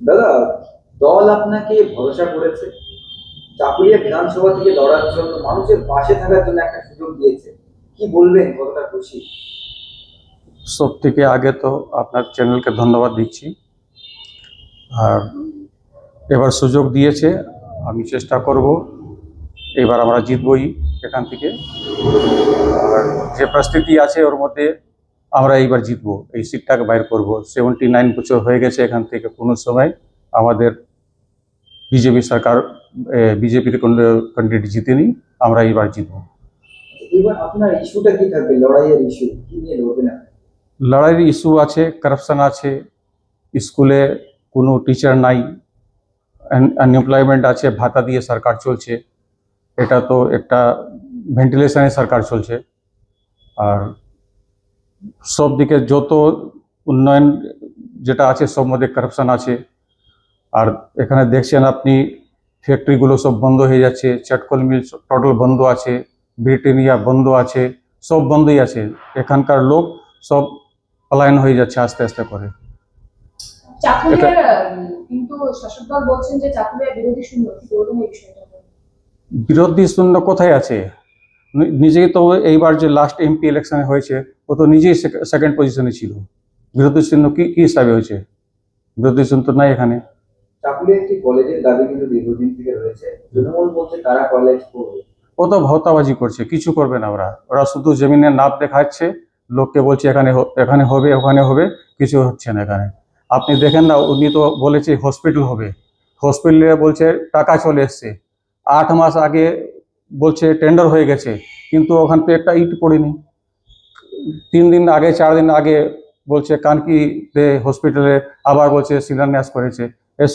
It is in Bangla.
দাদা, দল আপনাকে ভরসা করেছে, চাকুলিয়া বিধানসভা থেকে লড়ার জন্য, মানুষের পাশে থাকার জন্য একটা সুযোগ দিয়েছে। কি বলবেন, কতটা খুশি? সব থেকে আগে তো আপনার চ্যানেলকে ধন্যবাদ দিচ্ছি। আর এবার সুযোগ দিয়েছে, আমি চেষ্টা করব এবার আমরা জিতবই এখান থেকে। আর যে পরিস্থিতি আছে ওর মধ্যে আমরা এইবার জিতবো, এই সিটটাকে বাইর করব। 79 বছর হয়ে গেছে এখান থেকে কোনো সময় আমাদের বিজেপি সরকার, বিজেপির ক্যান্ডিডেট জিতেনি। আমরা এইবার জিতবো। এবার আপনার ইস্যুটা কি থাকবে, লড়াইয়ের ইস্যু কি নিয়ে লড়বেন আপনি? লড়াইয়ের ইস্যু আছে, কারাপশন আছে, স্কুলে কোনো টিচার নাই, আনএমপ্লয়মেন্ট আছে, ভাতা দিয়ে সরকার চলছে। এটা তো একটা ভেন্টিলেশনে সরকার চলছে। আর সব দিকে যত উন্নয়ন যেটা আছে সব মধ্যে কারাপশন আছে। আর এখানে দেখছেন আপনি, ফ্যাক্টরিগুলো সব বন্ধ হয়ে যাচ্ছে, চটকল মিল টোটাল বন্ধ আছে, ব্রিটেনিয়া বন্ধ আছে, সব বন্ধই আছে। এখানকার লোক সব পলায়ন হয়ে যাচ্ছে আস্তে আস্তে করে। এটা চাকুলিয়ার কিন্তু শাসক দল বলছেন যে চাকুলিয়া বিরোধী শূন্য, কি বলবেন এই বিষয়টা? বিরোধী শূন্য কোথায় আছে? নিজেই তো এইবার যে লাস্ট এমপি ইলেকশনে হয়েছে, ও তো নিজেই সেকেন্ড পজিশনে ছিল। বিরোধী চিহ্ন কি কি হিসাবে হয়েছে? বিরোধী চিহ্ন তো নাই এখানে। চাকুলিয়া একটি কলেজের দাবি কিন্তু দীর্ঘদিন থেকে রয়েছে, তৃণমূল বলছে তারা কলেজ করবে। ও তো ভাওতাবাজি করছে, কিছু করবে না ওরা। ওরা শুধু জমিনের নাপ দেখাচ্ছে, লোককে বলছে এখানে এখানে হবে, ওখানে হবে, কিছু হচ্ছে না এখানে। আপনি দেখেন না, উনি তো বলেছে হসপিটাল হবে, হসপিটালে বলছে টাকা চলে এসছে। 8 মাস আগে বলছে টেন্ডার হয়ে গেছে, কিন্তু ওখান থেকে একটা ইট পড়েনি। 3 দিন আগে, 4 দিন আগে বলছে কানকিতে হসপিটালে আবার বলছে শিলান্যাস করেছে। এ